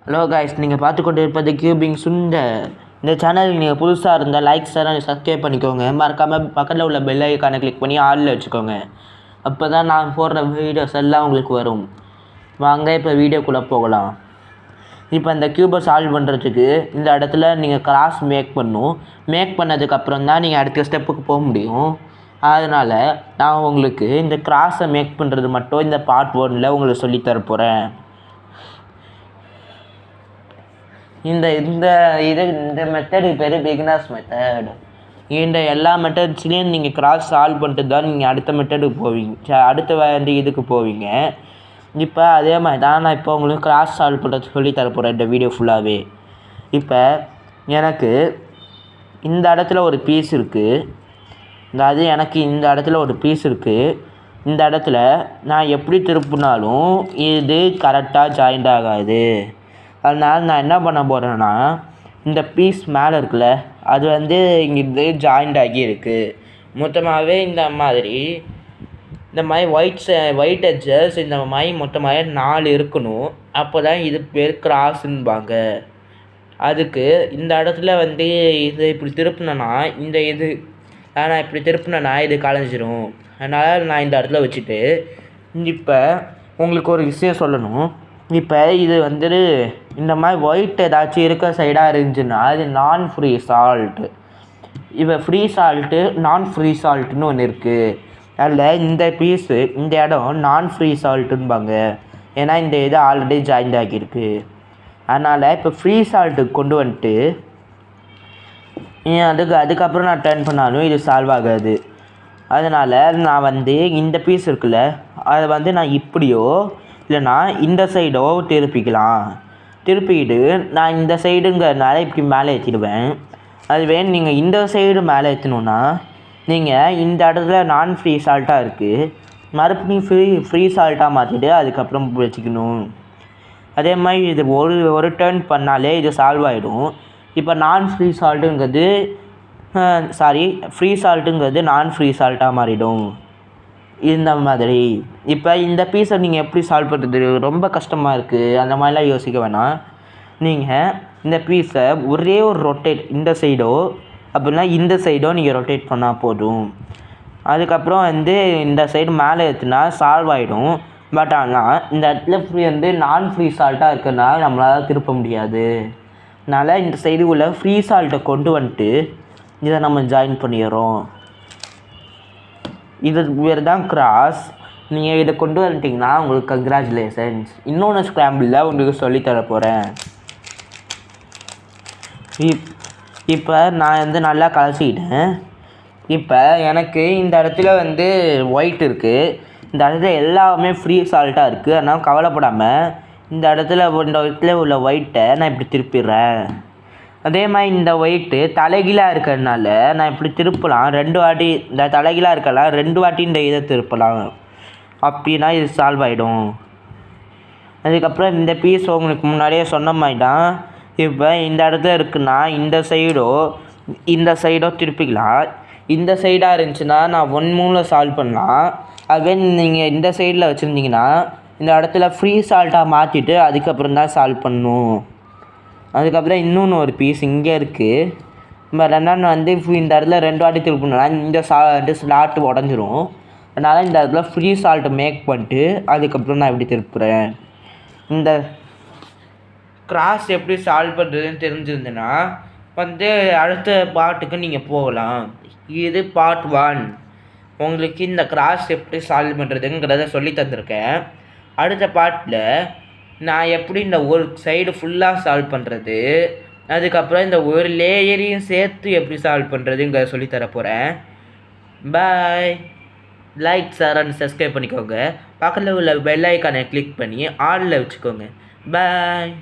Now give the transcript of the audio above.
Hello guys, நீங்கள் பார்த்து கொண்டு இருப்பது கியூபிங் சுண்டர். இந்த சேனலுக்கு நீங்கள் புதுசாக இருந்தால் லைக் சப்ஸ்கிரைப் பண்ணிக்கோங்க. மறக்காமல் பக்கத்தில் உள்ள பெல் ஐக்கானை கிளிக் பண்ணி ஆலில் வச்சுக்கோங்க. அப்போ தான் நான் போடுற வீடியோஸ் எல்லாம் உங்களுக்கு வரும். வாங்க இப்போ வீடியோக்குள்ளே போகலாம். இப்போ இந்த க்யூபை சால்வ் பண்ணுறதுக்கு இந்த இடத்துல நீங்கள் கிராஸ் மேக் பண்ணணும். மேக் பண்ணதுக்கப்புறம் தான் நீங்கள் அடுத்த ஸ்டெப்புக்கு போக முடியும். அதனால் நான் உங்களுக்கு இந்த கிராஸை மேக் பண்ணுறது மட்டும் இந்த பார்ட் 1ல் உங்களுக்கு சொல்லித்தர போகிறேன். இந்த மெத்தடு பேர் பிகினர்ஸ் மெத்தட். இந்த எல்லா மெத்தட்ஸ்லேயும் நீங்கள் கிராஸ் சால்வ் பண்ணிட்டு தான் நீங்கள் அடுத்த மெத்தடுக்கு போவீங்க, அடுத்த இதுக்கு போவீங்க. இப்போ அதே மாதிரி தான் நான் இப்போ உங்களுக்கு கிராஸ் சால்வ் பண்ணுறது சொல்லித்தர போகிறேன் இந்த வீடியோ ஃபுல்லாகவே. இப்போ எனக்கு இந்த இடத்துல ஒரு பீஸ் இருக்குது, எனக்கு இந்த இடத்துல ஒரு பீஸ் இருக்குது. இந்த இடத்துல நான் எப்படி திருப்பினாலும் இது கரெக்டாக ஜாயிண்ட் ஆகாது. அதனால் நான் என்ன பண்ண போகிறேன்னா, இந்த பீஸ் மேலே இருக்குல்ல, அது இங்கே ஜாயிண்ட் ஆகி இருக்குது. மொத்தமாகவே இந்த மாதிரி ஒயிட் எட்ஜஸ் இந்த மாதிரி மொத்தமாக 4 இருக்கணும். அப்போ தான் இது பேர் கிராஸுன்பாங்க. அதுக்கு இந்த இடத்துல இது இப்படி திருப்பினேன்னா நான் இப்படி திருப்பினேன்னா இது கலைஞ்சிரும். அதனால் நான் இந்த இடத்துல வச்சுட்டு இப்போ உங்களுக்கு ஒரு விஷயம் சொல்லணும். இப்போ இது இந்த மாதிரி ஒயிட் ஏதாச்சும் இருக்க சைடாக இருந்துச்சுன்னா அது நான் ஃப்ரீ சால்ட். இப்போ ஃப்ரீ சால்ட்டு நான் ஃப்ரீ சால்ட்டுன்னு ஒன்று இருக்குது. அதில் இந்த பீஸு இந்த இடம் நான் ஃப்ரீ சால்ட்டுன்பாங்க. ஏன்னா இந்த இது ஆல்ரெடி ஜாயிண்ட் ஆகியிருக்கு. அதனால் இப்போ ஃப்ரீ சால்ட்டுக்கு கொண்டு வந்துட்டு அதுக்கப்புறம் நான் டர்ன் பண்ணாலும் இது சால்வ் ஆகாது. அதனால் நான் இந்த பீஸ் இருக்குல்ல, அதை நான் இப்படியோ இல்லைனா இந்த சைடோ திருப்பிக்கிட்டு நான் இந்த சைடுங்கிறதுனால இப்படி மேலே ஏற்றிடுவேன். அதுவே நீங்கள் இந்த சைடு மேலே ஏற்றணுன்னா நீங்கள் இந்த இடத்துல நான் ஃப்ரீ சால்ட்டாக இருக்குது, மறுபடியும் ஃப்ரீ சால்ட்டாக மாற்றிட்டு அதுக்கப்புறம் வச்சுக்கணும். அதே மாதிரி இது ஒரு டர்ன் பண்ணாலே இது சால்வ் ஆகிடும். இப்போ நான் ஃப்ரீ சால்ட்டுங்கிறது ஃப்ரீ சால்ட்டுங்கிறது நான் ஃப்ரீ சால்ட்டாக மாறிடும். இந்த மாதிரி இப்போ இந்த பீஸை நீங்கள் எப்படி சால்வ் பண்ணுறது, ரொம்ப கஷ்டமாக இருக்குது அந்த மாதிரிலாம் யோசிக்க வேணாம். நீங்கள் இந்த பீஸை ஒரே ஒரு ரொட்டேட் இந்த சைடோ அப்படின்னா இந்த சைடோ நீங்கள் ரொட்டேட் பண்ணால் போதும். அதுக்கப்புறம் இந்த சைடு மேலே ஏற்றுனா சால்வ் ஆகிடும். பட் ஆனால் இந்த இடத்துல நான் ஃப்ரீ சால்ட்டாக இருக்கிறதுனால நம்மளால் திருப்ப முடியாது. அதனால் இந்த சைடு உள்ள ஃப்ரீ சால்ட்டை கொண்டு வந்துட்டு இதை நம்ம ஜாயின் பண்ணிடுறோம். இது வேறு தான் கிராஸ். நீங்கள் இதை கொண்டு வந்துட்டிங்கன்னா உங்களுக்கு கங்க்ராச்சுலேஷன்ஸ். இன்னொன்று ஸ்க்ராம்பிளில் உங்களுக்கு சொல்லித்தர போகிறேன். இப்போ நான் நல்லா கலச்சிக்கிட்டேன். இப்போ எனக்கு இந்த இடத்துல ஒயிட் இருக்குது, இந்த இடத்துல எல்லாமே ஃப்ரீ சால்ட்டாக இருக்குது. அதனால் கவலைப்படாமல் இந்த இடத்துல உள்ள ஒயிட்டை நான் இப்படி திருப்பிடுறேன். அதே மாதிரி இந்த ஒயிட்டு தலைகீழாக இருக்கிறதுனால நான் இப்படி திருப்பலாம் 2 வாட்டி. இந்த தலைகீழாக இருக்கலாம் 2 வாட்டி இந்த இதை திருப்பலாம். அப்படின்னா இது சால்வ் ஆகிடும். அதுக்கப்புறம் இந்த பீஸ் உங்களுக்கு முன்னாடியே சொன்ன மாதிரி தான். இப்போ இந்த இடத்துல இருக்குன்னா இந்த சைடோ திருப்பிக்கலாம். இந்த சைடாக இருந்துச்சுன்னா நான் 1-3 சால்வ் பண்ணலாம். அதுவே நீங்கள் இந்த சைடில் வச்சுருந்தீங்கன்னா இந்த இடத்துல ஃப்ரீ சால்ட்டாக மாற்றிட்டு அதுக்கப்புறம் தான் சால்வ் பண்ணணும். அதுக்கப்புறம் இன்னொன்று ஒரு பீஸ் இங்கே இருக்குது. பட் என்னென்னு இந்த இடத்துல 2 வாட்டி திருப்பினா இந்த ஸ்லாட்டு உடஞ்சிரும். அதனால் இந்த இடத்துல ஃப்ரீ சால்ட்டை மேக் பண்ணிட்டு அதுக்கப்புறம் நான் எப்படி திருப்புறேன். இந்த கிராஸ் எப்படி சால்வ் பண்ணுறதுன்னு தெரிஞ்சிருந்தேன்னா அடுத்த பார்ட்டுக்கு நீங்கள் போகலாம். இது பார்ட் 1. உங்களுக்கு இந்த கிராஸ் எப்படி சால்வ் பண்ணுறதுங்கிறத சொல்லி தந்திருக்கேன். அடுத்த பார்ட்டில் நான் எப்படி இந்த ஒரு சைடு ஃபுல்லாக சால்வ் பண்ணுறது, அதுக்கப்புறம் இந்த ஒரு லேயரையும் சேர்த்து எப்படி சால்வ் பண்ணுறதுங்கிறத சொல்லித்தர போகிறேன். பாய். லைக் அண்ட் சப்ஸ்கிரைப் பண்ணிக்கோங்க. பக்கத்தில் உள்ள பெல் ஐக்கானை கிளிக் பண்ணி ஆலில் வச்சுக்கோங்க. பாய்.